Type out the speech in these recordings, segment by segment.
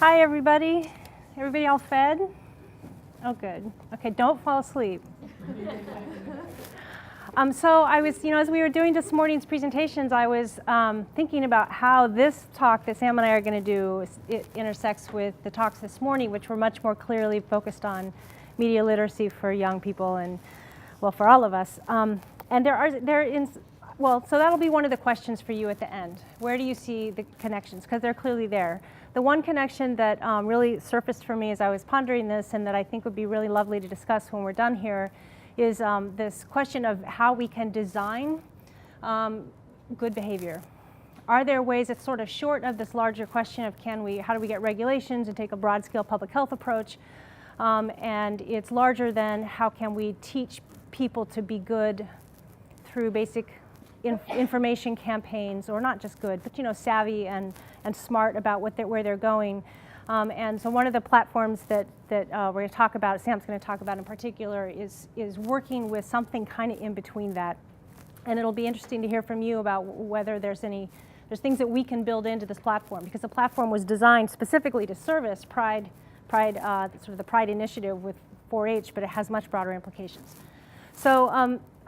Hi, everybody. Everybody all fed? Oh, good. Okay, don't fall asleep. So I was, as we were doing this morning's presentations, I was thinking about how this talk that Sam and I are going to do intersects with the talks this morning, which were much more clearly focused on media literacy for young people and, well, for all of us. So that'll be one of the questions for you at the end. Where do you see the connections? Because they're clearly there. The one connection that really surfaced for me as I was pondering this, and that I think would be really lovely to discuss when we're done here, is this question of how we can design good behavior. Are there ways, it's sort of short of this larger question of how do we get regulations and take a broad scale public health approach, and it's larger than how can we teach people to be good through basic information campaigns, or not just good, but savvy and smart about where they're going. And so one of the platforms that we're going to talk about, Sam's going to talk about in particular, is working with something kind of in between that. And it'll be interesting to hear from you about whether there's things that we can build into this platform, because the platform was designed specifically to service PRYDE, sort of the PRYDE initiative with 4-H, but it has much broader implications. So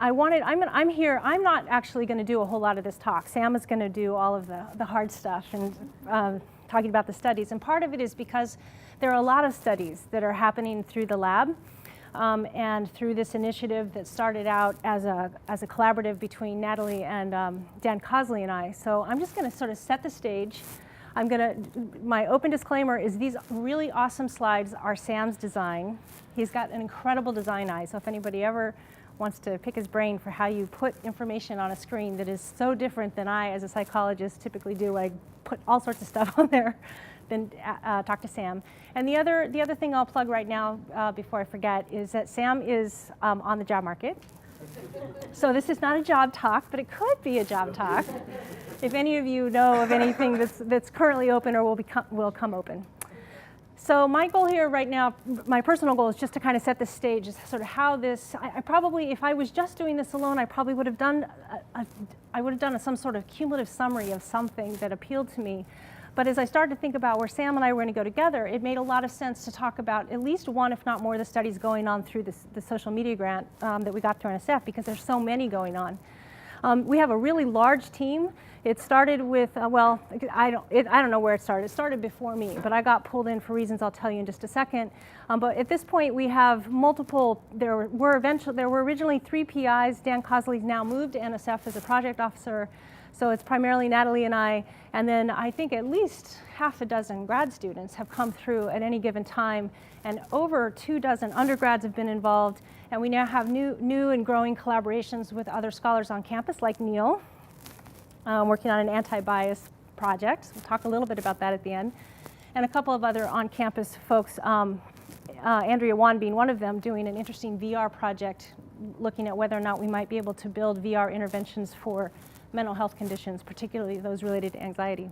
I'm here. I'm not actually going to do a whole lot of this talk. Sam is going to do all of the hard stuff and talking about the studies. And part of it is because there are a lot of studies that are happening through the lab and through this initiative that started out as a collaborative between Natalie and Dan Cosley and I. So I'm just going to sort of set the stage. My open disclaimer is these really awesome slides are Sam's design. He's got an incredible design eye. So if anybody ever wants to pick his brain for how you put information on a screen that is so different than I, as a psychologist, typically do. I put all sorts of stuff on there, then talk to Sam. And the other thing I'll plug right now before I forget is that Sam is on the job market. So this is not a job talk, but it could be a job talk if any of you know of anything that's currently open or will come open. So my goal here right now, my personal goal, is just to kind of set the stage, is sort of how this. I probably, if I was just doing this alone, I probably would have done some sort of cumulative summary of something that appealed to me. But as I started to think about where Sam and I were going to go together, it made a lot of sense to talk about at least one, if not more, of the studies going on through the social media grant that we got through NSF, because there's so many going on. We have a really large team. It started with, I don't know where it started. It started before me, but I got pulled in for reasons I'll tell you in just a second. But at this point, we have multiple. There were originally 3 PIs. Dan Cosley's now moved to NSF as a project officer. So it's primarily Natalie and I. And then I think at least half a dozen grad students have come through at any given time. And over 24 undergrads have been involved. And we now have new and growing collaborations with other scholars on campus, like Neil, working on an anti-bias project. We'll talk a little bit about that at the end. And a couple of other on-campus folks, Andrea Wan being one of them, doing an interesting VR project, looking at whether or not we might be able to build VR interventions for mental health conditions, particularly those related to anxiety.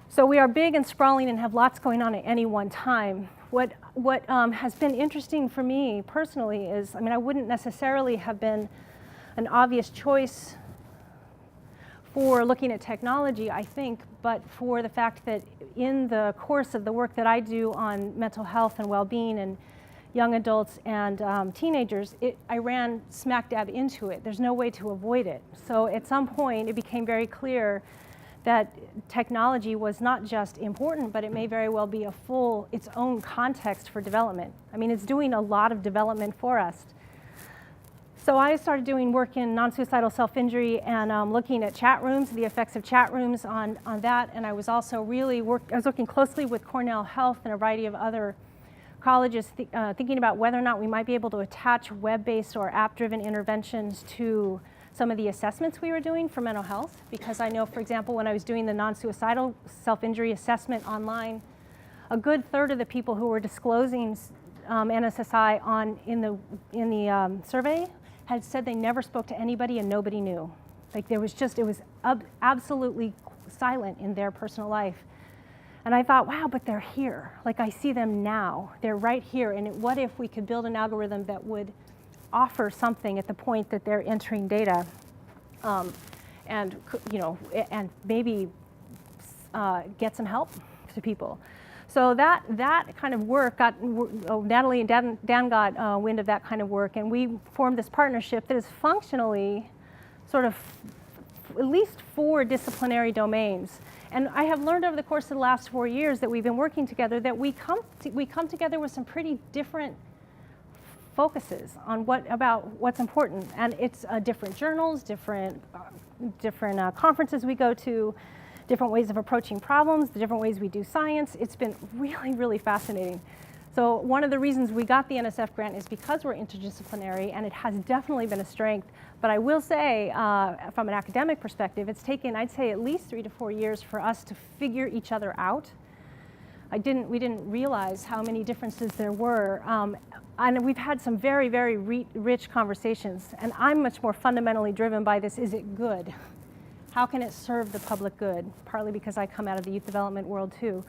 So we are big and sprawling and have lots going on at any one time. What has been interesting for me personally is, I wouldn't necessarily have been an obvious choice for looking at technology, I think, but for the fact that in the course of the work that I do on mental health and well-being and young adults and teenagers, I ran smack dab into it. There's no way to avoid it. So at some point, it became very clear that technology was not just important, but it may very well be its own context for development. It's doing a lot of development for us. So I started doing work in non-suicidal self-injury and looking at chat rooms, the effects of chat rooms on that. And I was also working closely with Cornell Health and a variety of other colleges thinking about whether or not we might be able to attach web-based or app-driven interventions to some of the assessments we were doing for mental health. Because I know, for example, when I was doing the non-suicidal self-injury assessment online, a good third of the people who were disclosing NSSI in the survey had said they never spoke to anybody and nobody knew. Like it was absolutely silent in their personal life. And I thought, wow, but they're here. Like I see them now. They're right here. And what if we could build an algorithm that would offer something at the point that they're entering data, and maybe get some help to people. So that kind of work got, Natalie and Dan got wind of that kind of work, and we formed this partnership that is functionally sort of at least 4 disciplinary domains. And I have learned over the course of the last 4 years that we've been working together that we come together with some pretty different focuses on about what's important. And it's different journals, different conferences we go to, different ways of approaching problems, the different ways we do science. It's been really, really fascinating. So one of the reasons we got the NSF grant is because we're interdisciplinary, and it has definitely been a strength. But I will say, from an academic perspective, it's taken, I'd say, at least 3 to 4 years for us to figure each other out. We didn't realize how many differences there were. And we've had some very, very rich conversations. And I'm much more fundamentally driven by this: is it good? How can it serve the public good? Partly because I come out of the youth development world too.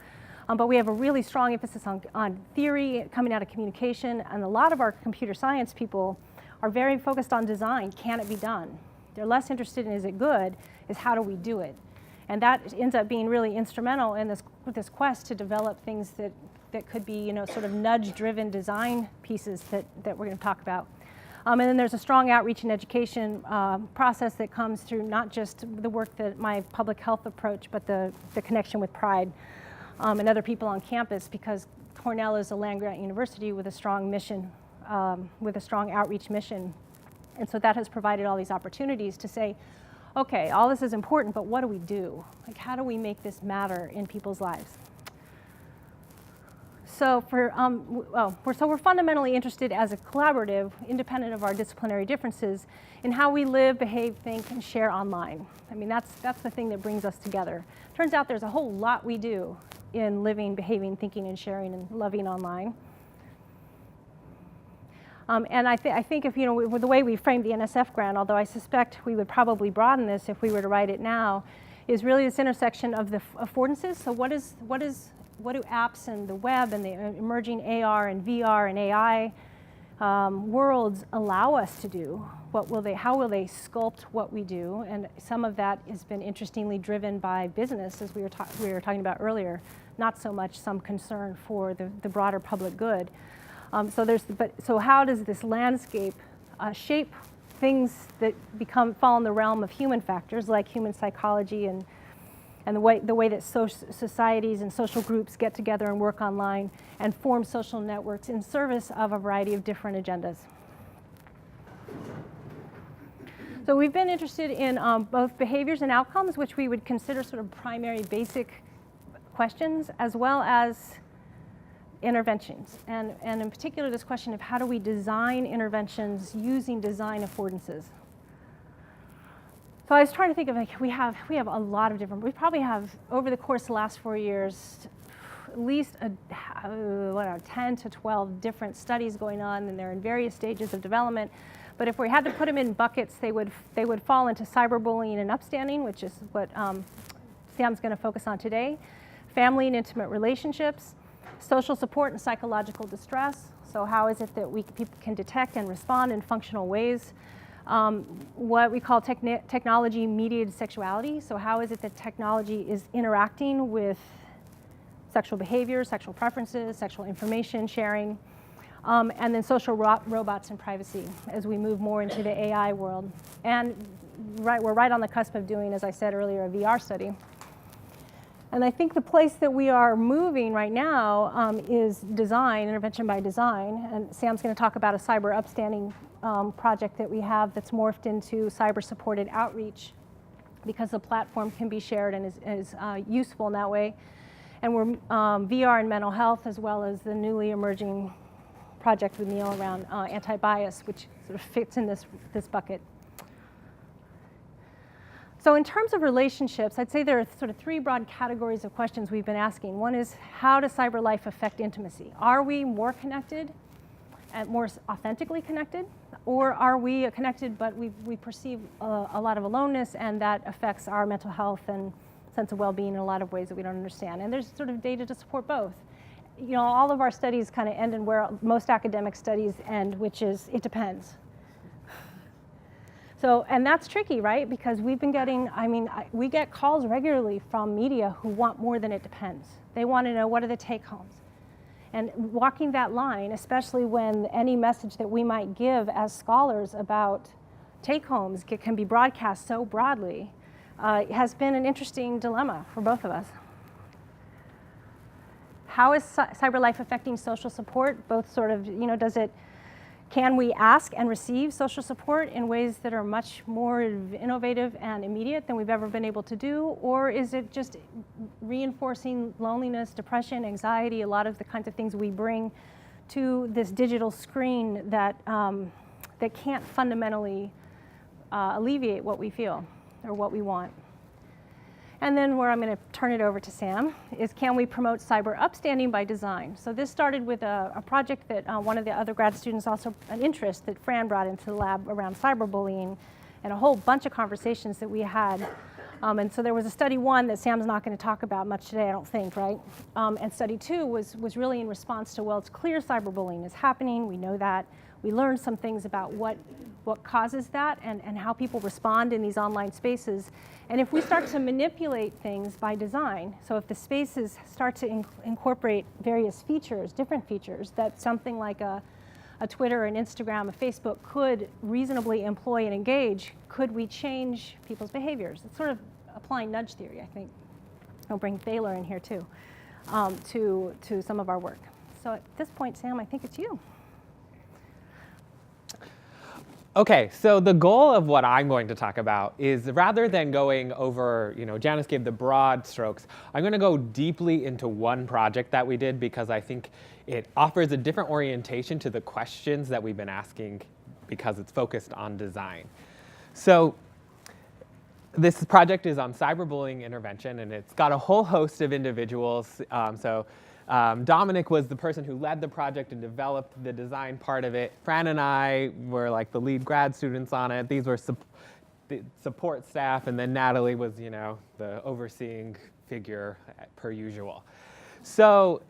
But we have a really strong emphasis on theory coming out of communication, and a lot of our computer science people are very focused on design. Can it be done? They're less interested in is it good, is how do we do it? And that ends up being really instrumental in this quest to develop things that could be, sort of nudge-driven design pieces that we're going to talk about. And then there's a strong outreach and education process that comes through not just the work that my public health approach, but the connection with PRYDE and other people on campus, because Cornell is a land-grant university with a strong mission, with a strong outreach mission. And so that has provided all these opportunities to say, okay, all this is important, but what do we do? Like, how do we make this matter in people's lives? So we're fundamentally interested as a collaborative, independent of our disciplinary differences, in how we live, behave, think, and share online. I mean, that's the thing that brings us together. Turns out there's a whole lot we do in living, behaving, thinking, and sharing and loving online. And I think if, with the way we framed the NSF grant, although I suspect we would probably broaden this if we were to write it now, is really this intersection of the affordances. So what do apps and the web and the emerging AR and VR and AI worlds allow us to do? How will they sculpt what we do? And some of that has been interestingly driven by business, as we were talking about earlier, not so much some concern for the broader public good. So how does this landscape shape things that fall in the realm of human factors, like human psychology and the way that societies and social groups get together and work online and form social networks in service of a variety of different agendas? So we've been interested in both behaviors and outcomes, which we would consider sort of primary basic questions, as well as interventions. And in particular, this question of how do we design interventions using design affordances. So I was trying to think of, we have a lot of different, we probably have, over the course of the last 4 years, at least 10 to 12 different studies going on, and they're in various stages of development. But if we had to put them in buckets, they would fall into cyberbullying and upstanding, which is what Sam's going to focus on today, family and intimate relationships, social support and psychological distress. So how is it that people can detect and respond in functional ways? What we call technology-mediated sexuality. So how is it that technology is interacting with sexual behavior, sexual preferences, sexual information sharing, and then social robots and privacy as we move more into the AI world. And we're right on the cusp of doing, as I said earlier, a VR study. And I think the place that we are moving right now is design, intervention by design. And Sam's going to talk about a cyber upstanding project that we have that's morphed into cyber-supported outreach, because the platform can be shared and is useful in that way. And we're VR and mental health, as well as the newly emerging project with Neil around anti-bias, which sort of fits in this bucket. So in terms of relationships, I'd say there are sort of 3 broad categories of questions we've been asking. One is, how does cyber life affect intimacy? Are we more connected and more authentically connected? Or are we connected, but we perceive a lot of aloneness, and that affects our mental health and sense of well-being in a lot of ways that we don't understand? And there's sort of data to support both. All of our studies kind of end in where most academic studies end, which is, it depends. So, and that's tricky, right? Because we've been getting, we get calls regularly from media who want more than it depends. They want to know, what are the take-homes? And walking that line, especially when any message that we might give as scholars about take-homes can be broadcast so broadly, has been an interesting dilemma for both of us. How is cyber life affecting social support? Both sort of, can we ask and receive social support in ways that are much more innovative and immediate than we've ever been able to do? Or is it just reinforcing loneliness, depression, anxiety, a lot of the kinds of things we bring to this digital screen that, that can't fundamentally alleviate what we feel or what we want? And then where I'm going to turn it over to Sam is, can we promote cyber upstanding by design? So this started with a project that one of the other grad students, also an interest that Fran brought into the lab around cyberbullying, and a whole bunch of conversations that we had. And so there was a study one that Sam's not going to talk about much today, I don't think, right? And study two was really in response to, well, it's clear cyberbullying is happening, we know that. We learned some things about what causes that and how people respond in these online spaces. And if we start to manipulate things by design, so if the spaces start to incorporate various features, different features, that something like a Twitter, an Instagram, a Facebook could reasonably employ and engage, could we change people's behaviors? It's sort of applying nudge theory, I think. I'll bring Thaler in here too, to some of our work. So at this point, Sam, I think it's you. Okay, so the goal of what I'm going to talk about is, rather than going over, Janis gave the broad strokes, I'm going to go deeply into one project that we did, because I think it offers a different orientation to the questions that we've been asking, because it's focused on design. So this project is on cyberbullying intervention, and it's got a whole host of individuals. Dominic was the person who led the project and developed the design part of it. Fran and I were like the lead grad students on it. These were the support staff, and then Natalie was, the overseeing figure per usual. So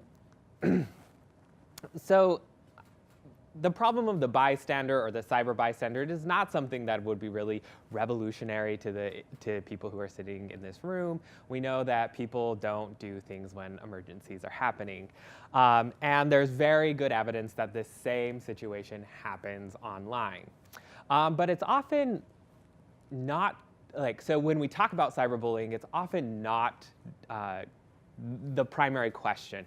the problem of the bystander, or the cyber bystander, is not something that would be really revolutionary to people who are sitting in this room. We know that people don't do things when emergencies are happening. And there's very good evidence that this same situation happens online. But it's often not, so when we talk about cyberbullying, it's often not the primary question.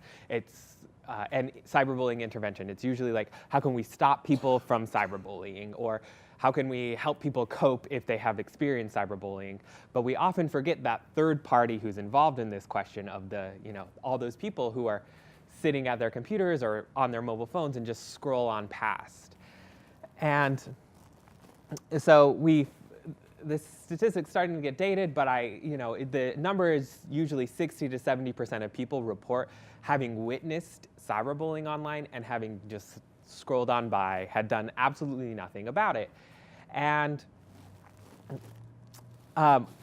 And cyberbullying intervention, it's usually like, how can we stop people from cyberbullying? Or how can we help people cope if they have experienced cyberbullying? But we often forget that third party who's involved in this question of all those people who are sitting at their computers or on their mobile phones and just scroll on past. And so the statistics starting to get dated, but the number is usually 60 to 70% of people report having witnessed cyberbullying online and having just scrolled on by, had done absolutely nothing about it. And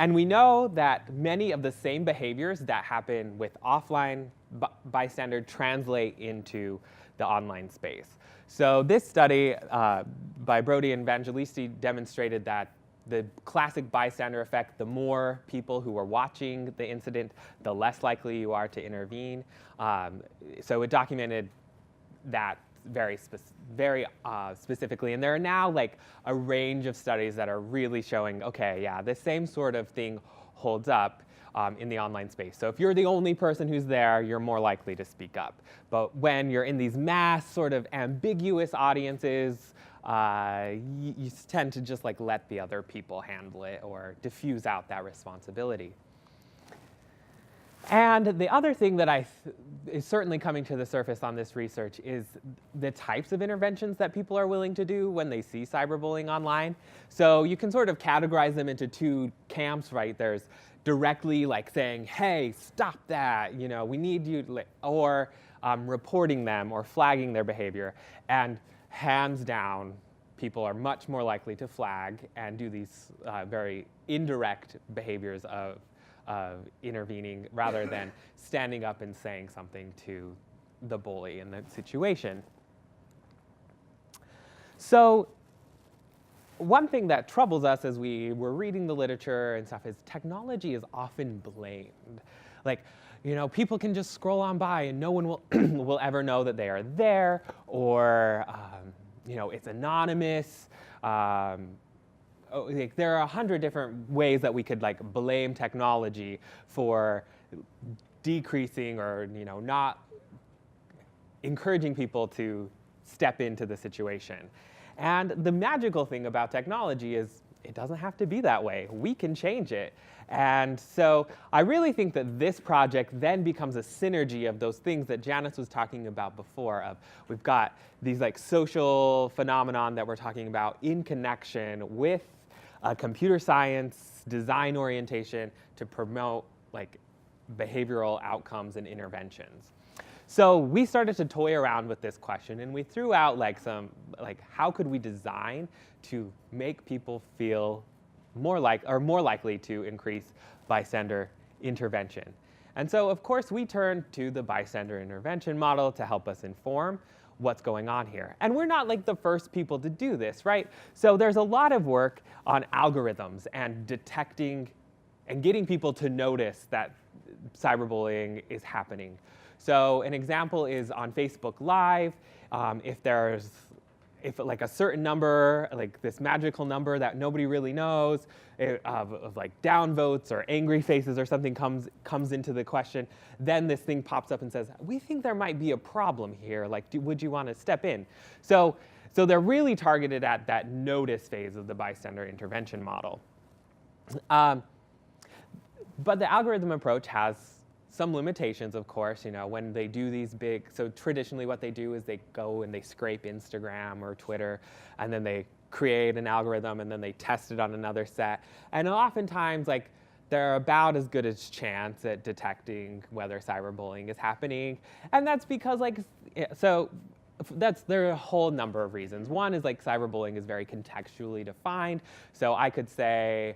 we know that many of the same behaviors that happen with offline bystander translate into the online space. So this study by Brody and Evangelisti demonstrated that the classic bystander effect, the more people who are watching the incident, the less likely you are to intervene. So it documented that very specifically. And there are now a range of studies that are really showing, okay, yeah, the same sort of thing holds up in the online space. So if you're the only person who's there, you're more likely to speak up. But when you're in these mass sort of ambiguous audiences, you tend to just let the other people handle it or diffuse out that responsibility. And the other thing that is certainly coming to the surface on this research is the types of interventions that people are willing to do when they see cyberbullying online. So you can sort of categorize them into two camps, right? There's directly saying, hey, stop that, we need you, or reporting them or flagging their behavior. And hands down, people are much more likely to flag and do these very indirect behaviors of intervening rather than standing up and saying something to the bully in that situation. So one thing that troubles us as we were reading the literature and stuff is technology is often blamed. Like, people can just scroll on by and no one will, will ever know that they are there, or, it's anonymous. There are 100 different ways that we could blame technology for decreasing or not encouraging people to step into the situation. And the magical thing about technology is it doesn't have to be that way. We can change it. And so I really think that this project then becomes a synergy of those things that Janis was talking about before. We've got these social phenomenon that we're talking about in connection with computer science, design orientation to promote behavioral outcomes and interventions. So we started to toy around with this question, and we threw out how could we design to make people feel more likely to increase bystander intervention. And so of course we turned to the bystander intervention model to help us inform what's going on here. And we're not the first people to do this, right? So there's a lot of work on algorithms and detecting and getting people to notice that cyberbullying is happening. So an example is on Facebook Live. If a certain number, this magical number that nobody really knows, of downvotes or angry faces or something comes into the question, then this thing pops up and says, we think there might be a problem here. Would you want to step in? So they're really targeted at that notice phase of the bystander intervention model. But the algorithm approach has some limitations, of course, when they do these big, so traditionally what they do is they go and they scrape Instagram or Twitter, and then they create an algorithm and then they test it on another set. And oftentimes, they're about as good as chance at detecting whether cyberbullying is happening. And that's because, there are a whole number of reasons. One is cyberbullying is very contextually defined. So I could say,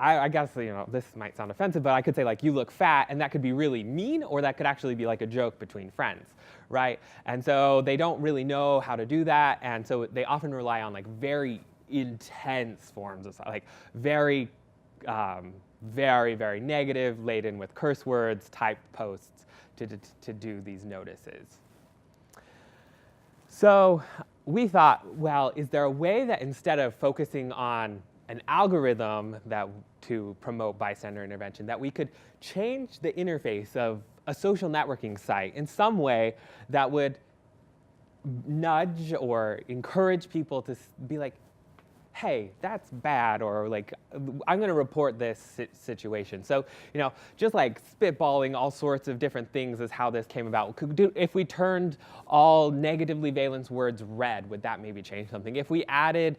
I guess, this might sound offensive, but I could say you look fat, and that could be really mean, or that could actually be a joke between friends, right? And so they don't really know how to do that, and so they often rely on very intense forms of very, very, very negative, laden with curse words type posts to do these notices. So we thought, well, is there a way that instead of focusing on an algorithm to promote bystander intervention, that we could change the interface of a social networking site in some way that would nudge or encourage people to be hey, that's bad, or I'm going to report this situation. So, just spitballing all sorts of different things is how this came about. If we turned all negatively valence words red, would that maybe change something? If we added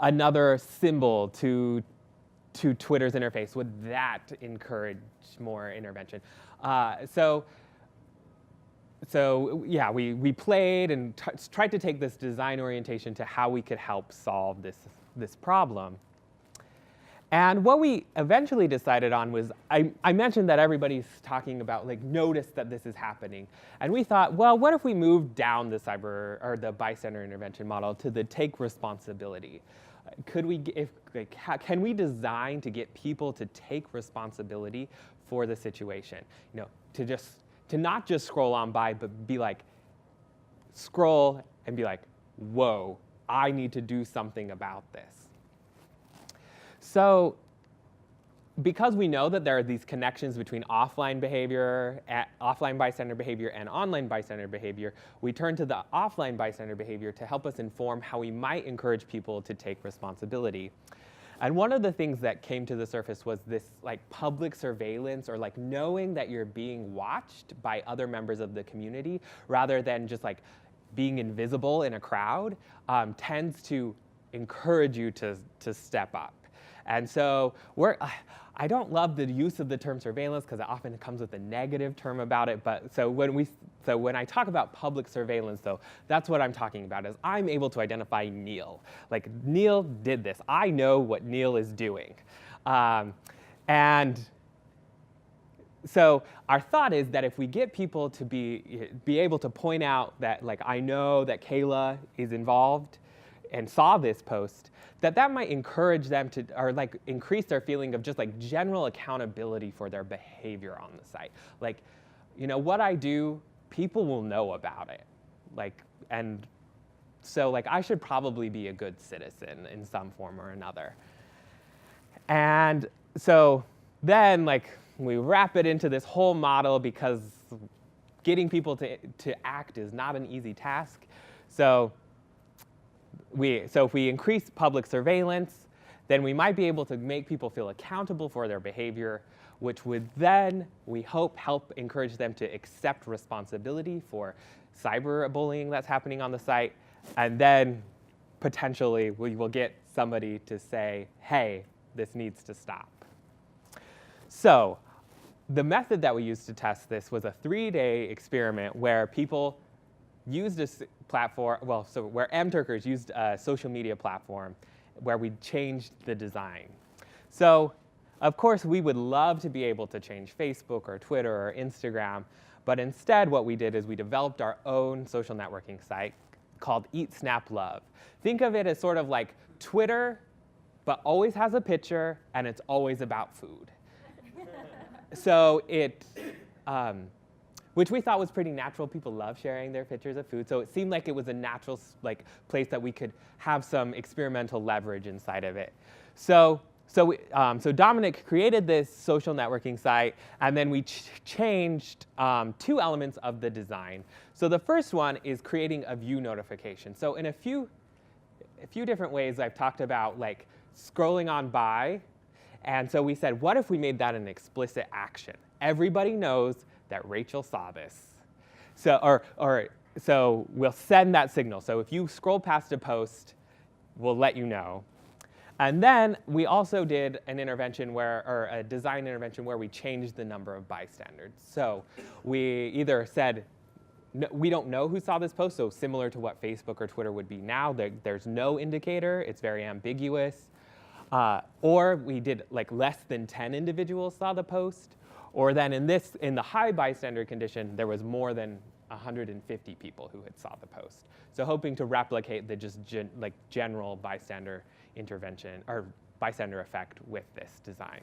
another symbol to Twitter's interface, would that encourage more intervention? So yeah, we played and tried to take this design orientation to how we could help solve this problem. And what we eventually decided on was, I mentioned that everybody's talking about notice that this is happening. And we thought, well, what if we moved down the bystander intervention model to the take responsibility? Can we design to get people to take responsibility for the situation? To not just scroll on by, but be scroll and be whoa, I need to do something about this. So because we know that there are these connections between offline bystander behavior and online bystander behavior, we turn to the offline bystander behavior to help us inform how we might encourage people to take responsibility. And one of the things that came to the surface was this public surveillance, or knowing that you're being watched by other members of the community rather than just being invisible in a crowd, tends to encourage you to step up. And so I don't love the use of the term surveillance because it often comes with a negative term about it. But so when I talk about public surveillance, though, that's what I'm talking about. Is I'm able to identify Neil. Neil did this. I know what Neil is doing, and so our thought is that if we get people to be able to point out that I know that Kayla is involved and saw this post, that might encourage them to, or like increase their feeling of just like general accountability for their behavior on the site. Like, you know, what I do, people will know about it. Like, and so like I should probably be a good citizen in some form or another. And so then like we wrap it into this whole model, because getting people to act is not an easy task. So if we increase public surveillance, then we might be able to make people feel accountable for their behavior, which would then, we hope, help encourage them to accept responsibility for cyberbullying that's happening on the site. And then potentially we will get somebody to say, hey, this needs to stop. So the method that we used to test this was a 3-day experiment where people used a platform, where mTurkers used a social media platform where we changed the design. So of course we would love to be able to change Facebook or Twitter or Instagram, but instead what we did is we developed our own social networking site called Eat Snap Love. Think of it as sort of like Twitter, but always has a picture and it's always about food. So which we thought was pretty natural. People love sharing their pictures of food. So it seemed like it was a natural place that we could have some experimental leverage inside of it. So Dominic created this social networking site, and then we changed 2 elements of the design. So the first one is creating a view notification. So in a few different ways, I've talked about like scrolling on by. And so we said, what if we made that an explicit action? Everybody knows that Rachel saw this. So we'll send that signal. So if you scroll past a post, we'll let you know. And then we also did an intervention or a design intervention where we changed the number of bystanders. So we either said, no, we don't know who saw this post, so similar to what Facebook or Twitter would be now, there's no indicator, it's very ambiguous. Or we did like less than 10 individuals saw the post, or then in the high bystander condition, there was more than 150 people who had saw the post. So hoping to replicate the just general bystander intervention or bystander effect with this design.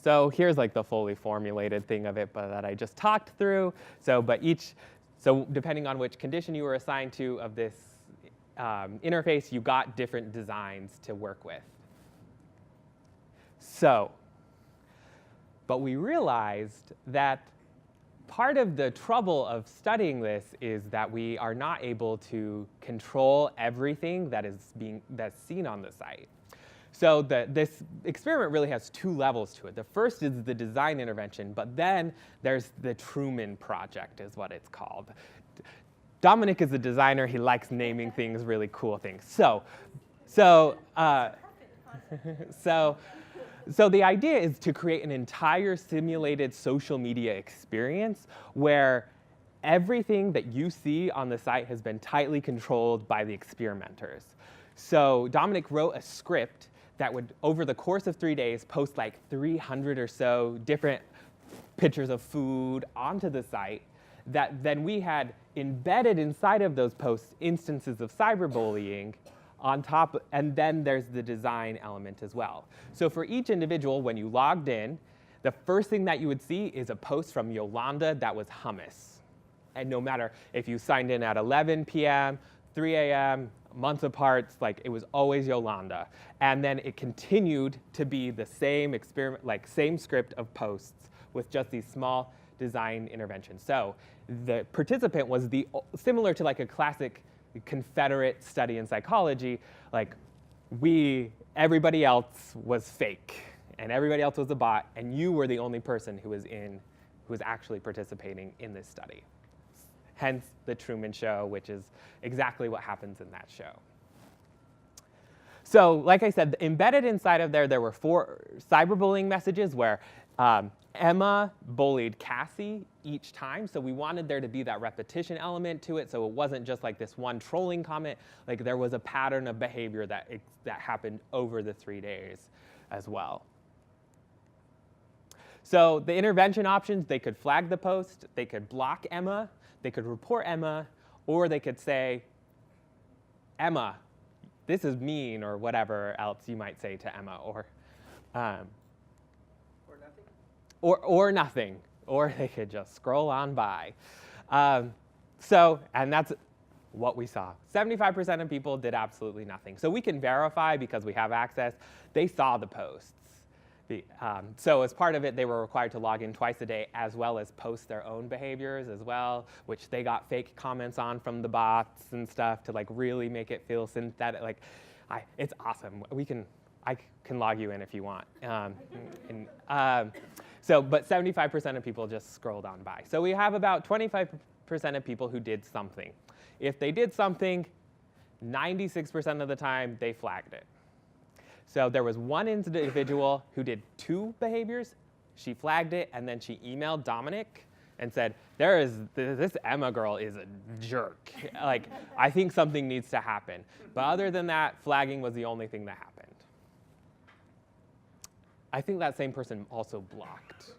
So here's like the fully formulated thing of it, but that I just talked through. So depending on which condition you were assigned to of this interface, you got different designs to work with. But we realized that part of the trouble of studying this is that we are not able to control everything that's seen on the site. So this experiment really has 2 levels to it. The first is the design intervention, but then there's the Truman Project is what it's called. Dominic is a designer. He likes naming things really cool things. So the idea is to create an entire simulated social media experience where everything that you see on the site has been tightly controlled by the experimenters. So Dominic wrote a script that would, over the course of 3 days, post like 300 or so different pictures of food onto the site that then we had embedded inside of those posts instances of cyberbullying on top, and then there's the design element as well. So for each individual, when you logged in, the first thing that you would see is a post from Yolanda that was hummus. And no matter if you signed in at 11 p.m., 3 a.m., months apart, like it was always Yolanda. And then it continued to be the same experiment, like same script of posts with just these small design interventions. So the participant was similar to like a classic Confederate study in psychology, like everybody else was fake and everybody else was a bot, and you were the only person who was actually participating in this study. Hence the Truman Show, which is exactly what happens in that show. So like I said, embedded inside of there were 4 cyberbullying messages where Emma bullied Cassie each time, so we wanted there to be that repetition element to it, so it wasn't just like this one trolling comment, like there was a pattern of behavior that happened over the 3 days as well. So the intervention options, they could flag the post, they could block Emma, they could report Emma, or they could say, Emma, this is mean, or whatever else you might say to Emma, or nothing. Or nothing, or they could just scroll on by. And that's what we saw. 75% of people did absolutely nothing. So we can verify, because we have access, they saw the posts. So as part of it, they were required to log in twice a day, as well as post their own behaviors as well, which they got fake comments on from the bots and stuff to like really make it feel synthetic. Like, it's awesome. I can log you in if you want. But 75% of people just scrolled on by. So we have about 25% of people who did something. If they did something, 96% of the time, they flagged it. So there was one individual who did 2 behaviors. She flagged it, and then she emailed Dominic and said, this Emma girl is a jerk. Like, I think something needs to happen. But other than that, flagging was the only thing that happened. I think that same person also blocked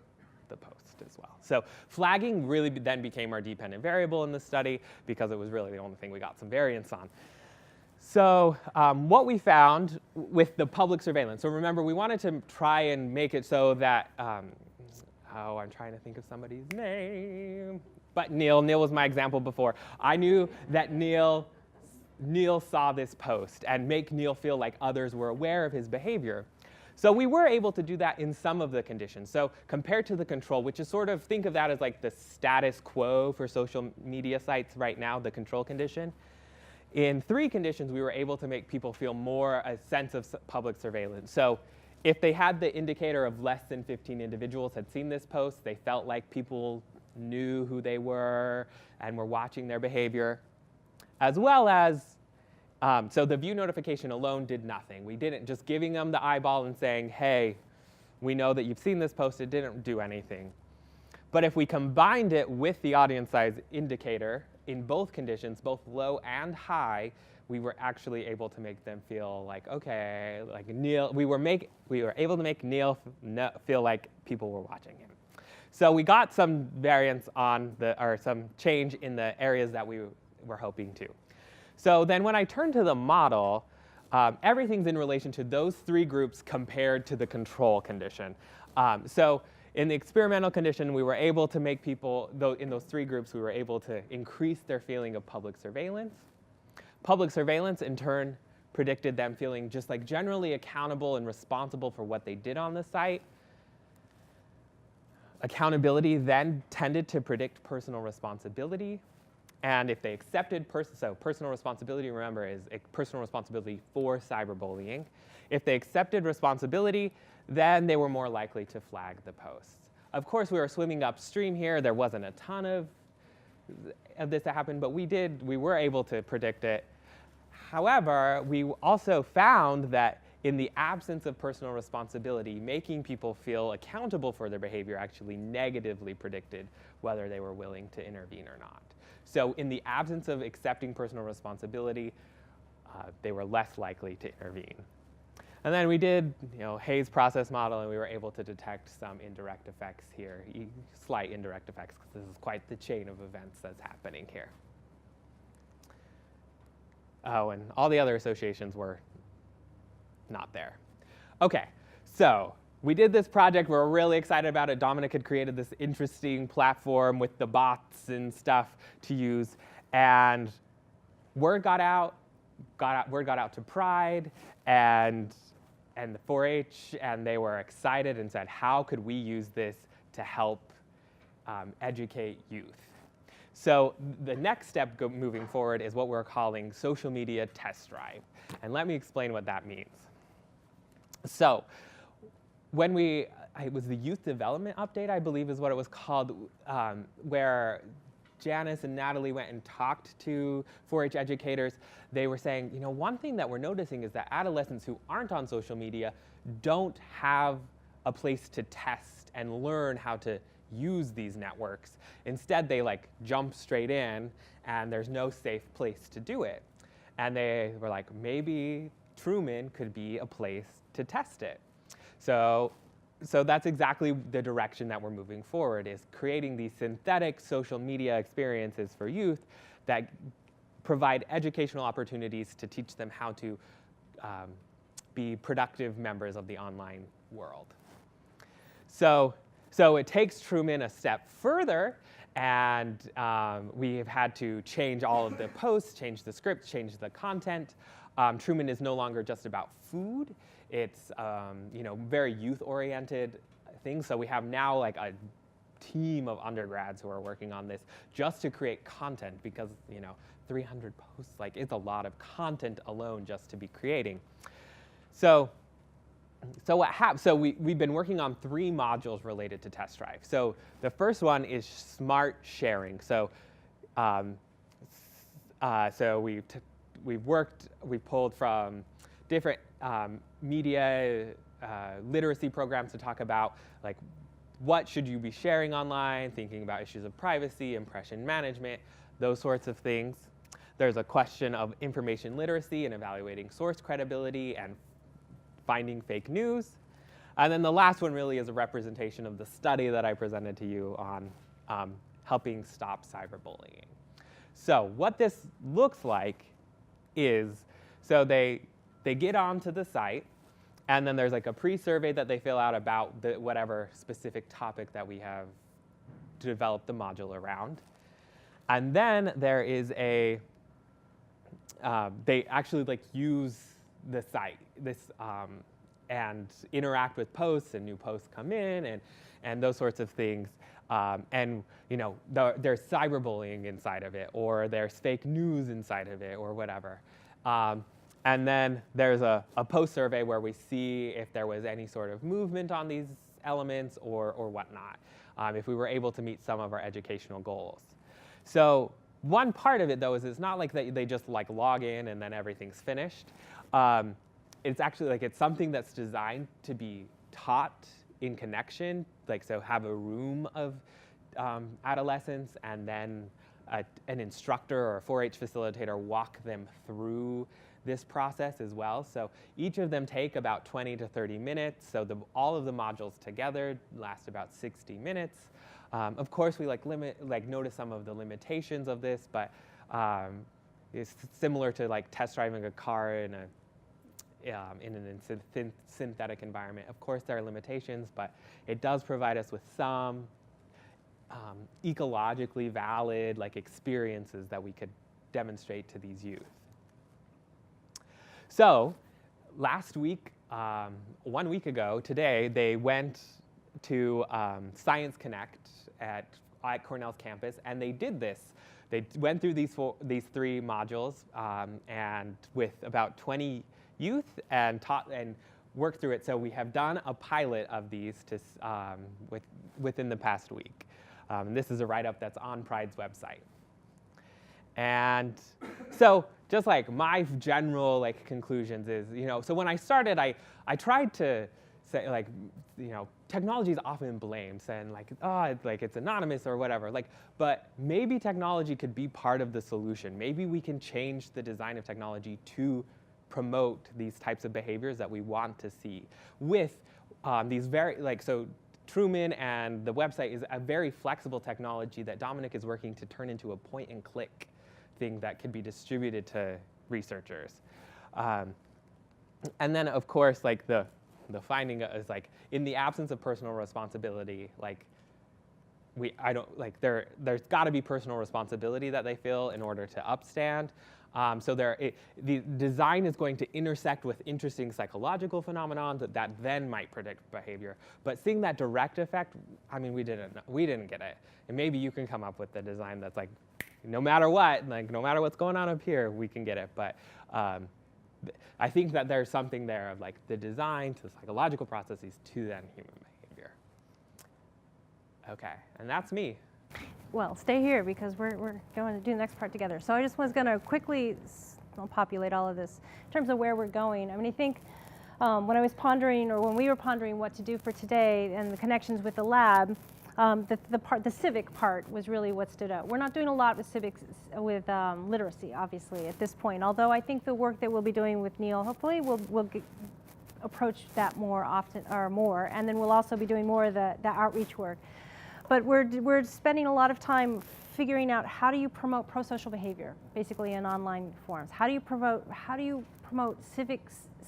the post as well. So flagging really then became our dependent variable in the study, because it was really the only thing we got some variance on. So what we found with the public surveillance, so remember, we wanted to try and make it so that, I'm trying to think of somebody's name, but Neil was my example before. I knew that Neil saw this post and make Neil feel like others were aware of his behavior. So we were able to do that in some of the conditions. So compared to the control, which is sort of, think of that as like the status quo for social media sites right now, the control condition. In 3 conditions, we were able to make people feel more a sense of public surveillance. So if they had the indicator of less than 15 individuals had seen this post, they felt like people knew who they were and were watching their behavior, as well as, so the view notification alone did nothing. We didn't, just giving them the eyeball and saying, hey, we know that you've seen this post, it didn't do anything. But if we combined it with the audience size indicator, in both conditions, both low and high, we were actually able to make them feel like, okay, like Neil, we were able to make Neil feel like people were watching him. So we got some variance on or some change in the areas that we were hoping to. So then when I turn to the model, everything's in relation to those 3 groups compared to the control condition. So in the experimental condition, we were able to make people, in those 3 groups, we were able to increase their feeling of public surveillance. Public surveillance, in turn, predicted them feeling just like generally accountable and responsible for what they did on the site. Accountability then tended to predict personal responsibility. And if they accepted personal responsibility, remember, is a personal responsibility for cyberbullying. If they accepted responsibility, then they were more likely to flag the posts. Of course, we were swimming upstream here. There wasn't a ton of this that happened, but we were able to predict it. However, we also found that in the absence of personal responsibility, making people feel accountable for their behavior actually negatively predicted whether they were willing to intervene or not. So in the absence of accepting personal responsibility, they were less likely to intervene. And then we did, Hayes process model, and we were able to detect some indirect effects here, slight indirect effects, because this is quite the chain of events that's happening here. Oh, and all the other associations were not there. Okay, so we did this project. We're really excited about it. Dominic had created this interesting platform with the bots and stuff to use, and word got out to PRYDE and the 4-H, and they were excited and said, how could we use this to help educate youth? So the next step moving forward is what we're calling social media test drive. And let me explain what that means. So when it was the youth development update, I believe is what it was called, where Janis and Natalie went and talked to 4-H educators. They were saying, one thing that we're noticing is that adolescents who aren't on social media don't have a place to test and learn how to use these networks. Instead, they jump straight in, and there's no safe place to do it. And they were like, maybe Truman could be a place to test it. So that's exactly the direction that we're moving forward, is creating these synthetic social media experiences for youth that provide educational opportunities to teach them how to be productive members of the online world. So it takes Truman a step further, and we have had to change all of the posts, change the script, change the content. Truman is no longer just about food. It's very youth-oriented things. So we have now like a team of undergrads who are working on this just to create content, because 300 posts, like, it's a lot of content alone just to be creating. So what happens? So we've been working on 3 modules related to test drive. So the first one is smart sharing. So we've pulled from different media literacy programs to talk about, like, what should you be sharing online, thinking about issues of privacy, impression management, those sorts of things. There's a question of information literacy and evaluating source credibility and finding fake news. And then the last one really is a representation of the study that I presented to you on helping stop cyberbullying. So what this looks like is, so they get onto the site, and then there's like a pre-survey that they fill out about whatever specific topic that we have developed the module around. And then there is they actually like use the site, and interact with posts, and new posts come in, and those sorts of things. And there's cyberbullying inside of it, or there's fake news inside of it, or whatever. And then there's a post survey where we see if there was any sort of movement on these elements or whatnot, if we were able to meet some of our educational goals. So one part of it, though, is it's not like they just like log in and then everything's finished. It's actually like it's something that's designed to be taught in connection, like, so have a room of adolescents, and then an instructor or a 4-H facilitator walk them through this process as well. So each of them take about 20 to 30 minutes. So all of the modules together last about 60 minutes. Of course, we notice some of the limitations of this, but it's similar to like test driving a car in an synthetic environment. Of course, there are limitations, but it does provide us with some ecologically valid experiences that we could demonstrate to these youth. So last week, 1 week ago today, they went to Science Connect at Cornell's campus, and they did this. They went through these 3 modules and with about 20 youth and taught and worked through it. So we have done a pilot of these within the past week. This is a write-up that's on PRYDE's website. And so just like my general conclusions is, so when I started, I tried to say technology is often blamed, saying it's anonymous or whatever. But maybe technology could be part of the solution. Maybe we can change the design of technology to promote these types of behaviors that we want to see with these so Truman and the website is a very flexible technology that Dominic is working to turn into a point-and-click thing that can be distributed to researchers. And then, of course, the finding is in the absence of personal responsibility, there's got to be personal responsibility that they feel in order to upstand. So the design is going to intersect with interesting psychological phenomena that then might predict behavior. But seeing that direct effect, we didn't get it. And maybe you can come up with the design that's no matter what, no matter what's going on up here, we can get it. But I think that there's something there of the design to the psychological processes to then human behavior. Okay, and that's me. Well, stay here because we're going to do the next part together. So I just was going to quickly populate all of this in terms of where we're going. I think when I was pondering, or when we were pondering what to do for today and the connections with the lab, the civic part was really what stood out. We're not doing a lot with civics, with literacy, obviously, at this point. Although I think the work that we'll be doing with Neil, hopefully, we'll approach that more often, or more. And then we'll also be doing more of the outreach work. But we're spending a lot of time figuring out how do you promote pro-social behavior, basically in online forums. How do you promote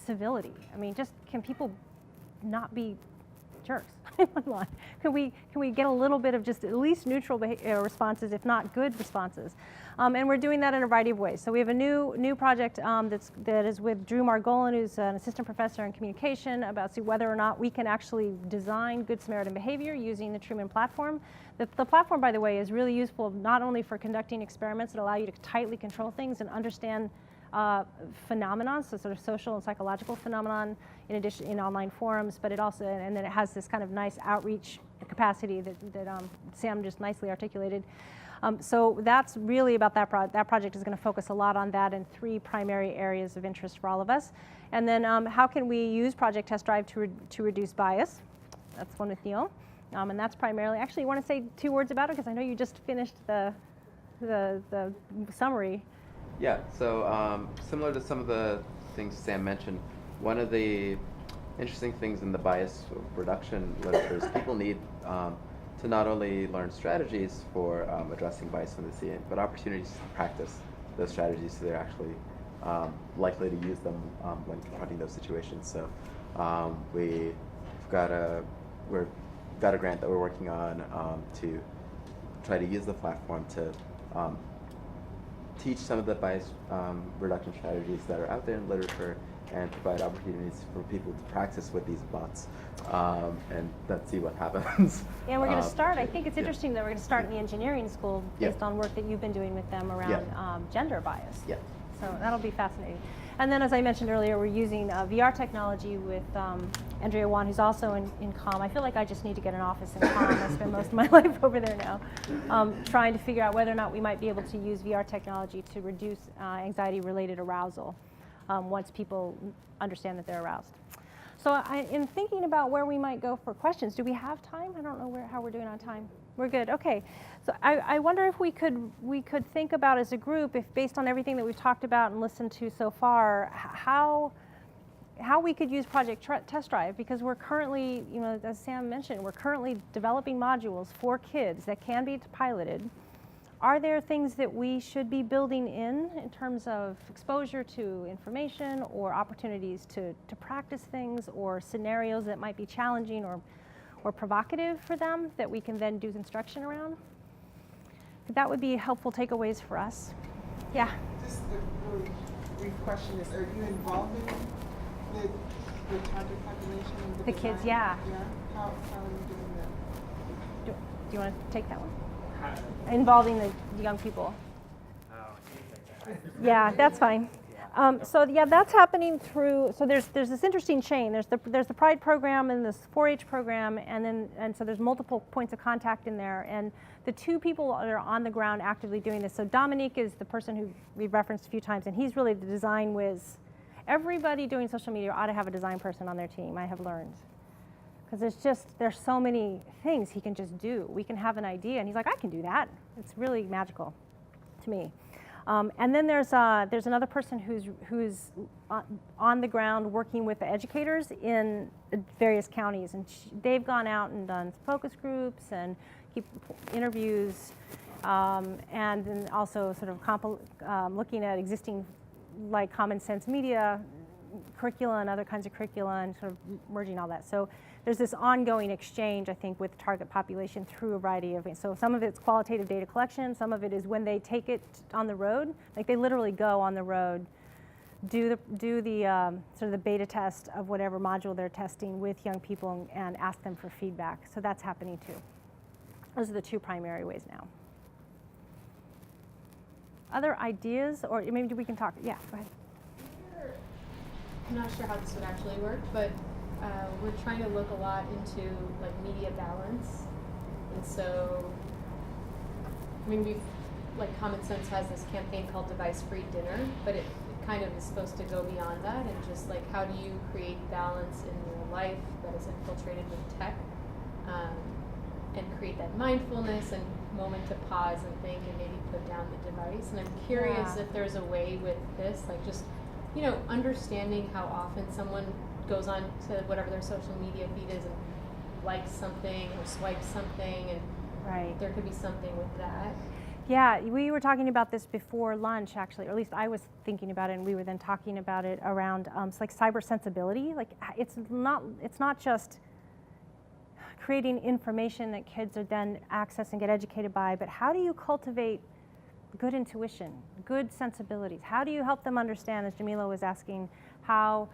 civility? I mean, just can people not be jerks online? Can we get a little bit of just at least neutral responses, if not good responses? And we're doing that in a variety of ways. So we have a new project that is with Drew Margolin, who's an assistant professor in communication, about see whether or not we can actually design Good Samaritan behavior using the Truman platform. The platform, by the way, is really useful not only for conducting experiments that allow you to tightly control things and understand phenomenon, so sort of social and psychological phenomenon, in addition in online forums, but it also, and then it has this kind of nice outreach capacity that Sam just nicely articulated. So that's really about that project. That project is going to focus a lot on that in 3 primary areas of interest for all of us. And then how can we use Project Test Drive to reduce bias? That's one with Neil. And that's primarily, actually, you want to say 2 words about it? Because I know you just finished the summary. Yeah, so similar to some of the things Sam mentioned, one of the interesting things in the bias reduction literature is people need to not only learn strategies for addressing bias when they see it, but opportunities to practice those strategies so they're actually likely to use them when confronting those situations. So we've got a grant that we're working on to try to use the platform to teach some of the bias reduction strategies that are out there in literature and provide opportunities for people to practice with these bots and then see what happens. Yeah, we're going to start, I think it's interesting that we're going to start in the engineering school based on work that you've been doing with them around gender bias. Yeah. So that'll be fascinating. And then, as I mentioned earlier, we're using VR technology with Andrea Wan, who's also in COM. I feel like I just need to get an office in COM. I spend most of my life over there now, trying to figure out whether or not we might be able to use VR technology to reduce anxiety-related arousal once people understand that they're aroused. So in thinking about where we might go for questions, do we have time? I don't know how we're doing on time. We're good, okay. So I wonder if we could think about as a group, if based on everything that we've talked about and listened to so far, how we could use Project Test Drive, because we're currently, as Sam mentioned, we're currently developing modules for kids that can be piloted. Are there things that we should be building in terms of exposure to information or opportunities to practice things or scenarios that might be challenging or provocative for them that we can then do instruction around? That would be helpful takeaways for us. Yeah? Just a really brief question is, are you involved in the target population? The kids, yeah. Yeah? How are you doing that? Do you want to take that one? Involving the young people. Yeah, that's fine. So yeah, that's happening through. So there's this interesting chain. There's the PRYDE program and this 4-H program, and so there's multiple points of contact in there. And the 2 people that are on the ground actively doing this. So Dominique is the person who we've referenced a few times, and he's really the design whiz. Everybody doing social media ought to have a design person on their team, I have learned. Because there's so many things he can just do. We can have an idea, and he's like, I can do that. It's really magical to me. And then there's another person who's on the ground working with the educators in various counties, and they've gone out and done focus groups and keep interviews, and then also sort of looking at existing like common sense media curricula and other kinds of curricula and sort of merging all that. So there's this ongoing exchange, I think, with the target population through a variety of things. So some of it's qualitative data collection, some of it is when they take it on the road, like they literally go on the road, do the sort of the beta test of whatever module they're testing with young people and ask them for feedback. So that's happening too. Those are the 2 primary ways now. Other ideas, or maybe we can talk, yeah, go ahead. I'm not sure how this would actually work, but we're trying to look a lot into like media balance, and so we've Common Sense has this campaign called Device-Free Dinner, but it kind of is supposed to go beyond that and just like how do you create balance in your life that is infiltrated with tech, and create that mindfulness and moment to pause and think and maybe put down the device. And I'm curious if there's a way with this, like just understanding how often someone goes on to whatever their social media feed is and likes something or swipes something, and Right. there could be something with that. Yeah, we were talking about this before lunch, actually, or at least I was thinking about it, and we were then talking about it around like cyber sensibility. Like it's not just creating information that kids are then access and get educated by, but how do you cultivate good intuition, good sensibilities? How do you help them understand, as Jamila was asking, how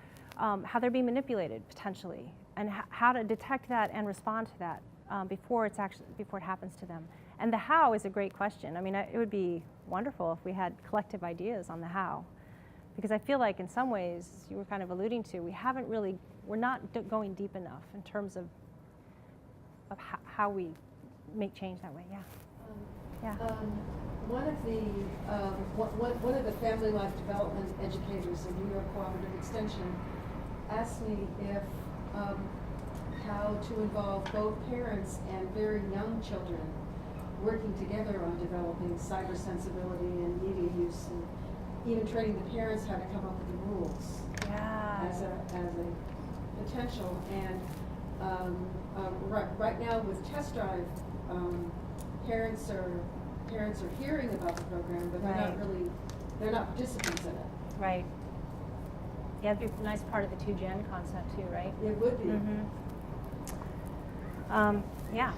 they're being manipulated potentially, and how to detect that and respond to that before it happens to them? And the how is a great question. I mean, it would be wonderful if we had collective ideas on the how, because I feel like in some ways, you were kind of alluding to, we're not going deep enough in terms of how we make change that way. Yeah. Yeah. One of the family life development educators in New York Cooperative Extension asked me if how to involve both parents and very young children working together on developing cyber sensibility and media use, and even training the parents how to come up with the rules as a potential. And right now with Test Drive, parents are hearing about the program, but they're not participants in it. Right. Yeah, it'd be a nice part of the 2Gen concept too, right? It would be. Yeah.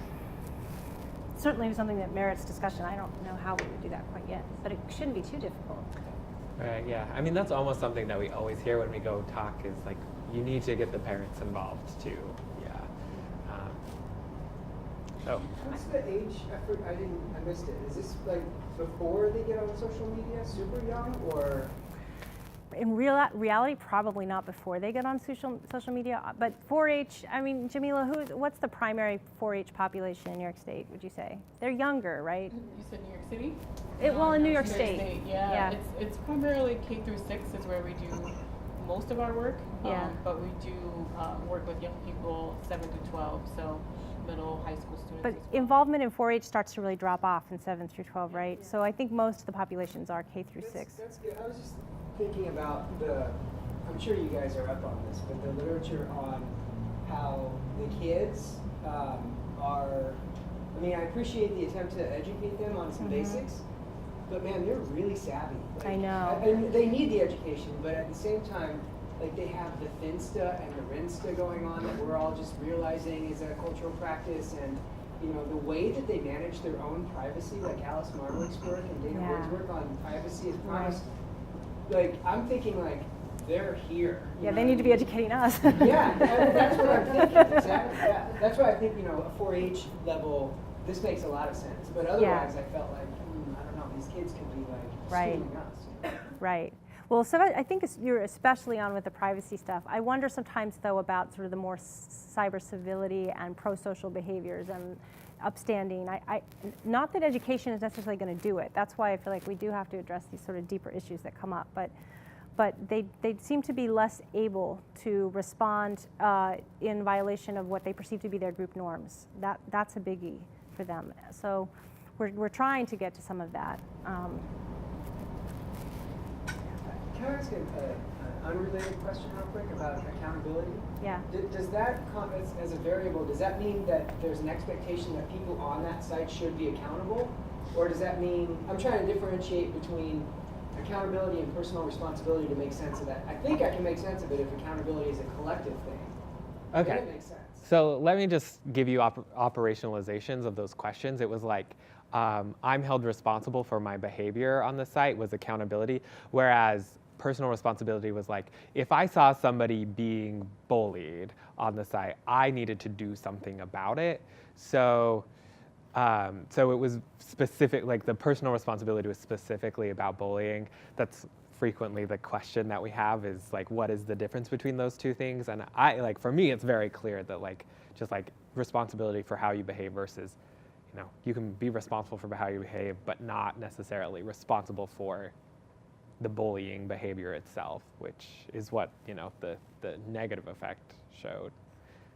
Certainly something that merits discussion. I don't know how we would do that quite yet, but it shouldn't be too difficult. Right, yeah. I mean, that's almost something that we always hear when we go talk is like, you need to get the parents involved too. Yeah. What's the age? I missed it. Is this like before they get on social media, super young, or? In reality, probably not before they get on social media, but 4-H, I mean, Jamila, what's the primary 4-H population in New York State, would you say? They're younger, right? You said New York City? Well, in New York State. Yeah. It's primarily K through 6 is where we do most of our work. Yeah. But we do work with young people 7 to 12, so middle, high school students. But as well. involvement in 4-H starts to really drop off in 7 through 12, right? So I think most of the populations are K through 6. That's good. I was just thinking about I'm sure you guys are up on this, but the literature on how the kids I appreciate the attempt to educate them on some basics, but man, they're really savvy. I know. And they need the education, but at the same time, like they have the Finsta and the Rinsta going on that we're all just realizing is a cultural practice, and the way that they manage their own privacy, like Alice Marwick's work and Dana Wood's work on privacy is promised. Like I'm thinking like they're here. Yeah, they need to be educating us. Yeah, that's what I'm thinking. Exactly. Yeah, that's why I think a 4-H level. This makes a lot of sense. But otherwise, I felt like I don't know. These kids could be like schooling us. Right. Well, so I think you're especially on with the privacy stuff. I wonder sometimes, though, about sort of the more cyber civility and pro-social behaviors and upstanding. Not that education is necessarily going to do it. That's why I feel like we do have to address these sort of deeper issues that come up. But they seem to be less able to respond in violation of what they perceive to be their group norms. That's a biggie for them. So we're trying to get to some of that. Can I ask an unrelated question real quick about accountability? Yeah. Does that, as a variable, does that mean that there's an expectation that people on that site should be accountable? Or does that mean, I'm trying to differentiate between accountability and personal responsibility to make sense of that. I think I can make sense of it if accountability is a collective thing. Okay. Then it makes sense. So let me just give you operationalizations of those questions. It was like, I'm held responsible for my behavior on the site was accountability, whereas personal responsibility was like, if I saw somebody being bullied on the site, I needed to do something about it. So it was specific, like the personal responsibility was specifically about bullying. That's frequently the question that we have is like, what is the difference between those two things? And for me, it's very clear that just responsibility for how you behave versus, you can be responsible for how you behave, but not necessarily responsible for the bullying behavior itself, which is what, the negative effect showed,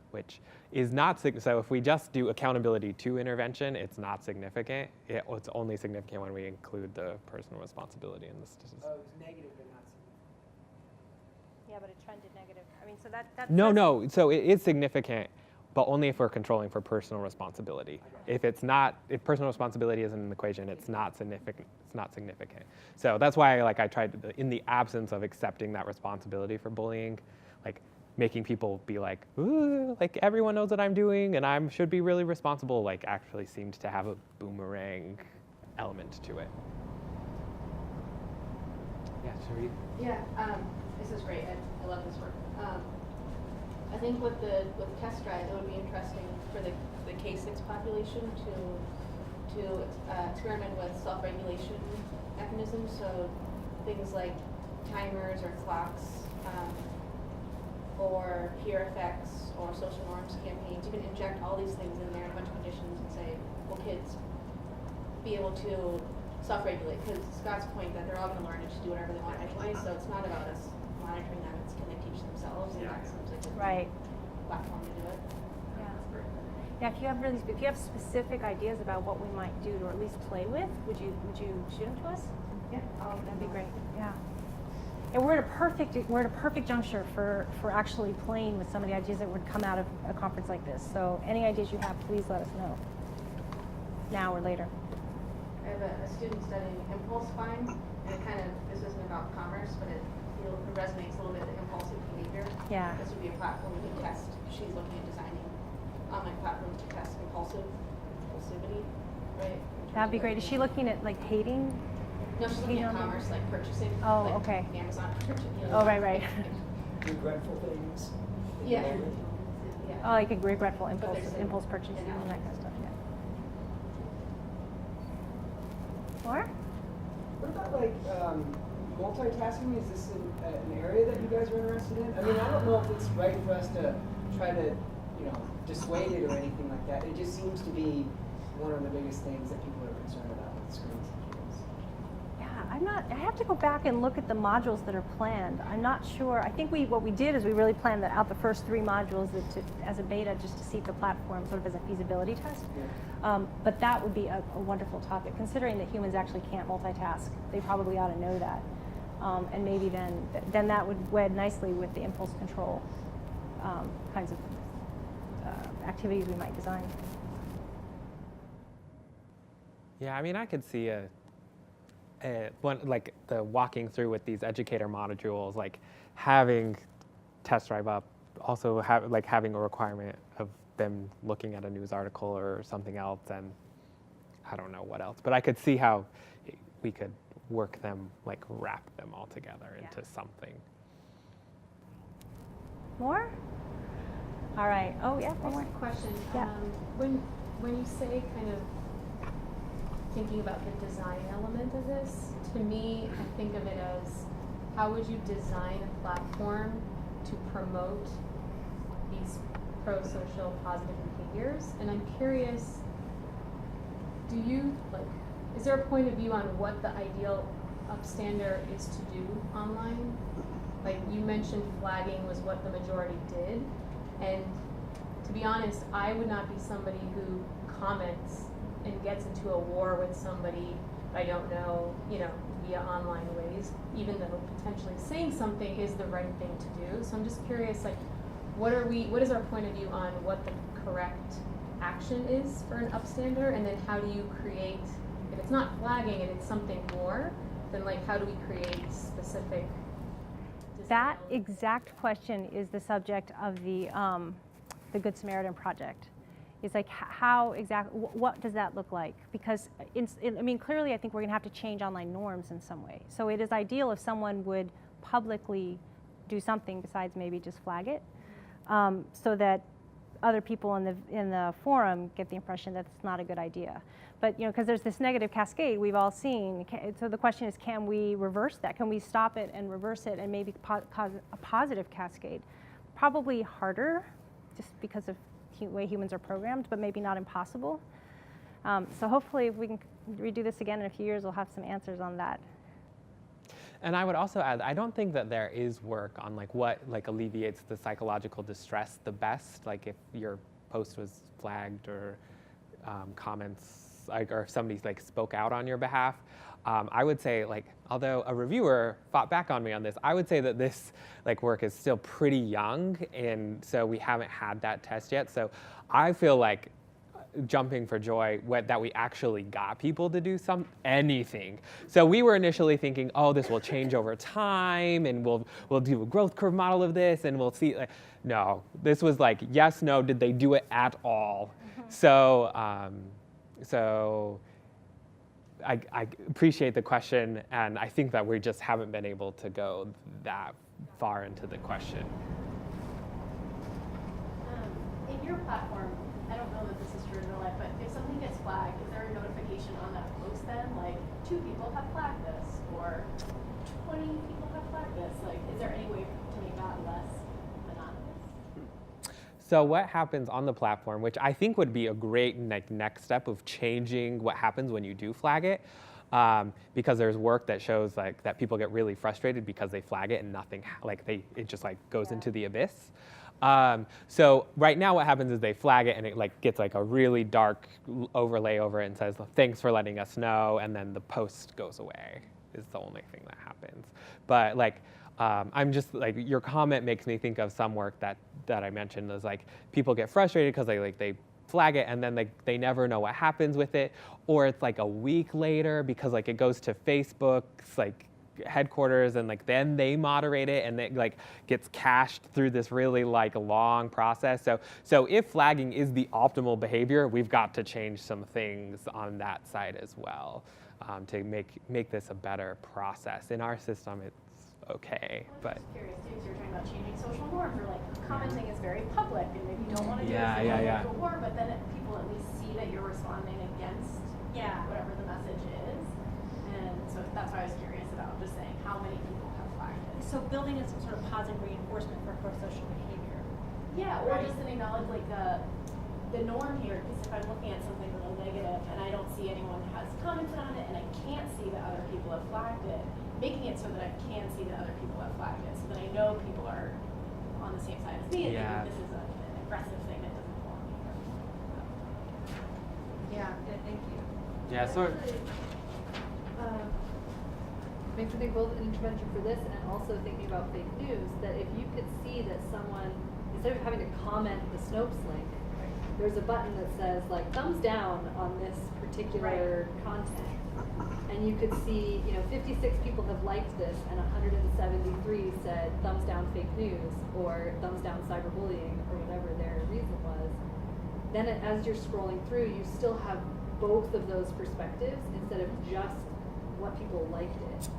which is not, so if we just do accountability to intervention, it's not significant. It's only significant when we include the personal responsibility in the statistics. Oh, it's negative but not significant. Yeah, but it trended negative. I mean, so that No, so it is significant but only if we're controlling for personal responsibility. If it's not, if personal responsibility isn't in the equation, it's not significant. It's not significant. So that's why, like, I tried to, in the absence of accepting that responsibility for bullying, like making people be like, ooh, like everyone knows what I'm doing and I should be really responsible, like actually seemed to have a boomerang element to it. Yeah, Sharif? Yeah, this is great. I love this work. I think with the test drive, it would be interesting for the K-6 population to experiment with self-regulation mechanisms. So things like timers or clocks, or peer effects or social norms campaigns. You can inject all these things in there, a bunch of conditions, and say, will kids be able to self-regulate? Because Scott's point that they're all going to learn to just do whatever they want anyway, so it's not about us monitoring them, it's can they teach themselves, and that seems like a Right. platform to do it. Yeah, if you have specific ideas about what we might do to at least play with, would you shoot them to us? Yeah. That'd be great. Yeah. And we're at a perfect juncture for actually playing with some of the ideas that would come out of a conference like this. So any ideas you have, please let us know. Now or later. I have a student studying impulse buying, and it kind of, this isn't about commerce, but it resonates a little bit with impulsive behavior. Yeah. This would be a platform we could test. She's looking at designing online platforms to test impulsivity, right? That'd be great. Is she looking at like hating? No, she's looking at Hating on commerce, like purchasing. Oh, like okay. Amazon purchasing. Oh, right. Regretful things. Yeah. Yeah. Oh, like a regretful But there's impulse purchasing and that kind of stuff. Yeah. Laura? What about like multitasking? Is this an area that you guys are interested in? I mean, I don't know if it's right for us to try to, dissuade it or anything like that. It just seems to be one of the biggest things that people are concerned about with screens and kids. Yeah, I have to go back and look at the modules that are planned. I'm not sure. I think what we did is we really planned out the first 3 modules as a beta, just to see if the platform sort of as a feasibility test. Yeah. But that would be a wonderful topic, considering that humans actually can't multitask. They probably ought to know that. And maybe then that would wed nicely with the impulse control kinds of activities we might design. Yeah, I mean, I could see like the walking through with these educator modules, like having test drive up, also having a requirement of them looking at a news article or something else, and I don't know what else, but I could see how we could work them, like wrap them all together into something. More? All right. Oh, yeah, one more. Question. Yeah. When you say kind of thinking about the design element of this, to me, I think of it as how would you design a platform to promote these pro-social positive behaviors? And I'm curious, is there a point of view on what the ideal upstander is to do online? Like you mentioned, flagging was what the majority did. And to be honest, I would not be somebody who comments and gets into a war with somebody I don't know, via online ways, even though potentially saying something is the right thing to do. So I'm just curious, like, what is our point of view on what the correct action is for an upstander, and then how do you create, if it's not flagging and it's something more, then like how do we create specific That exact question is the subject of the Good Samaritan project. It's like how exactly, what does that look like? Because clearly I think we're gonna have to change online norms in some way. So it is ideal if someone would publicly do something besides maybe just flag it, so that other people in the forum get the impression that it's not a good idea. But because there's this negative cascade we've all seen. So the question is, can we reverse that? Can we stop it and reverse it and maybe cause a positive cascade? Probably harder, just because of the way humans are programmed, but maybe not impossible. So hopefully, if we can redo this again in a few years, we'll have some answers on that. And I would also add, I don't think that there is work on what alleviates the psychological distress the best. Like if your post was flagged or comments, or if somebody spoke out on your behalf. I would say, like, although a reviewer fought back on me on this, I would say that this like work is still pretty young, and so we haven't had that test yet. So I feel like jumping for joy that we actually got people to do anything. So we were initially thinking, oh, this will change over time, and we'll do a growth curve model of this, and we'll see. Like, no, this was like yes, no. Did they do it at all? So I appreciate the question, and I think that we just haven't been able to go that far into the question. In your platform, I don't know that this is true in real life, but if something gets flagged, is there a notification on that post then? Like, 2 people have flagged this, or 20 people have flagged this? Like, is there any way to make that less anonymous? So what happens on the platform, which I think would be a great next step of changing what happens when you do flag it, because there's work that shows like that people get really frustrated because they flag it and nothing, it just like goes into the abyss. So right now what happens is they flag it and it like gets like a really dark overlay over it and says, thanks for letting us know, and then the post goes away is the only thing that happens. But like, I'm just like, your comment makes me think of some work that I mentioned is like people get frustrated because they flag it and then they never know what happens with it, or it's like a week later because like it goes to Facebook's like headquarters and like then they moderate it and it like gets cached through this really like long process. So if flagging is the optimal behavior, we've got to change some things on that side as well, to make this a better process. In our system, it's okay, but. I'm just curious too, because you're talking about changing social norms, or like commenting is very public, and maybe you don't want to do a war, but then people at least see that you're responding against whatever the message is, and so that's why I was curious about just saying how many people have flagged it. So building in some sort of positive reinforcement for pro-social behavior. Yeah, or just an acknowledge like the norm here, because if I'm looking at something really negative and I don't see anyone has commented on it and I can't see that other people have flagged it, making it so that I can see that other people have flagged it, so that I know people are on the same side as me and thinking this is an aggressive thing that doesn't belong here. Yeah, thank you. Yeah, so. Makes me think both an intervention for this and also thinking about fake news, that if you could see that someone, instead of having to comment the Snopes link, there's a button that says like thumbs down on this particular content. And you could see, 56 people have liked this and 173 said thumbs down fake news or thumbs down cyberbullying or whatever their reason was. Then as you're scrolling through, you still have both of those perspectives instead of just what people liked it.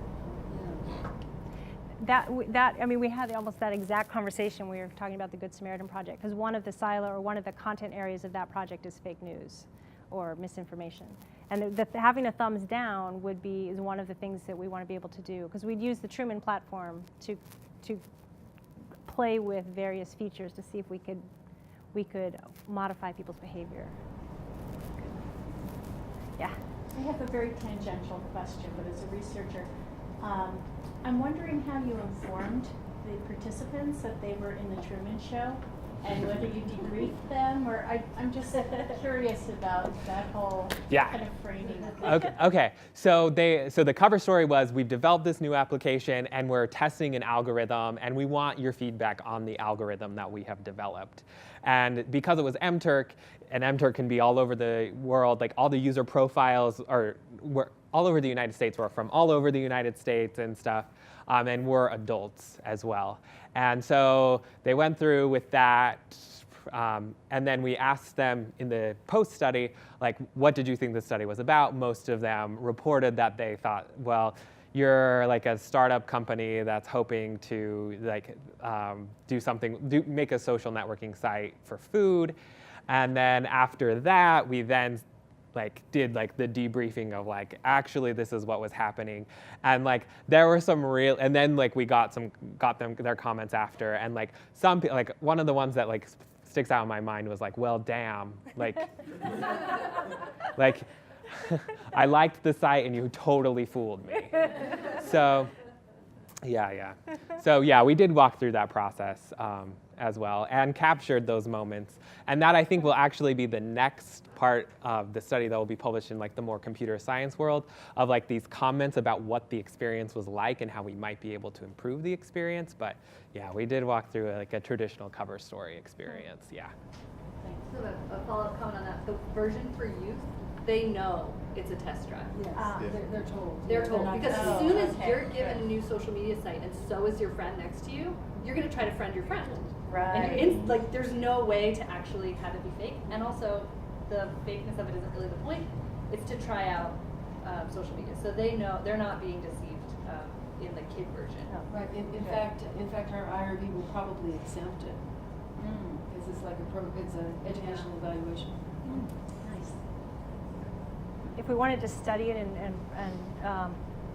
We had almost that exact conversation. We were talking about the Good Samaritan Project, because one of the silo or one of the content areas of that project is fake news or misinformation. And having a thumbs down is one of the things that we want to be able to do, because we'd use the Truman platform to play with various features to see if we could modify people's behavior. Yeah. I have a very tangential question, but as a researcher, I'm wondering how you informed the participants that they were in the Truman Show, and whether you debriefed them, or I'm just curious about that whole kind of framing. Okay. So the cover story was, we've developed this new application and we're testing an algorithm, and we want your feedback on the algorithm that we have developed. And because it was MTurk, and MTurk can be all over the world, like all the user profiles were all over the United States, were from all over the United States and stuff, and we're adults as well. And so they went through with that, and then we asked them in the post study, like, what did you think the study was about? Most of them reported that they thought, well, you're like a startup company that's hoping to make a social networking site for food. And then after that, we then did the debriefing of actually this is what was happening, and there were some real, and then we got them their comments after, and some people, one of the ones that sticks out in my mind was well, damn, I liked the site and you totally fooled me. So yeah. So yeah, we did walk through that process. as well and captured those moments. And that, I think, will actually be the next part of the study that will be published in like the more computer science world, of like these comments about what the experience was like and how we might be able to improve the experience. But yeah, we did walk through like a traditional cover story experience. Yeah. So a follow-up comment on that. The version for youth, they know it's a test drive. Yes, they're told. They're told, not because told. as soon as Okay, you're given good. a new social media site and so is your friend next to you, you're gonna try to friend your friend. Right. And it's like there's no way to actually have it be fake. And also, the fakeness of it isn't really the point. It's to try out social media, so they know they're not being deceived in the kid version. Right, in fact, our IRB will probably exempt it, because it's like it's an educational evaluation. Nice. If we wanted to study it and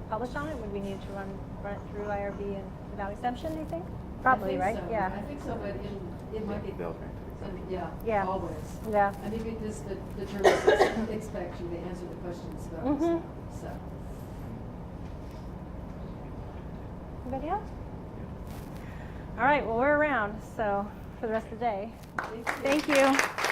publish on it, would we need to run it through IRB and without exemption, do you think? Probably, I think right? so. Yeah. I think so, but it might be, Yeah. always. Yeah. I think it just, the journalists expect you to answer the questions about Mhm. so. Anybody else? All right, well, we're around, so for the rest of the day. Thank you.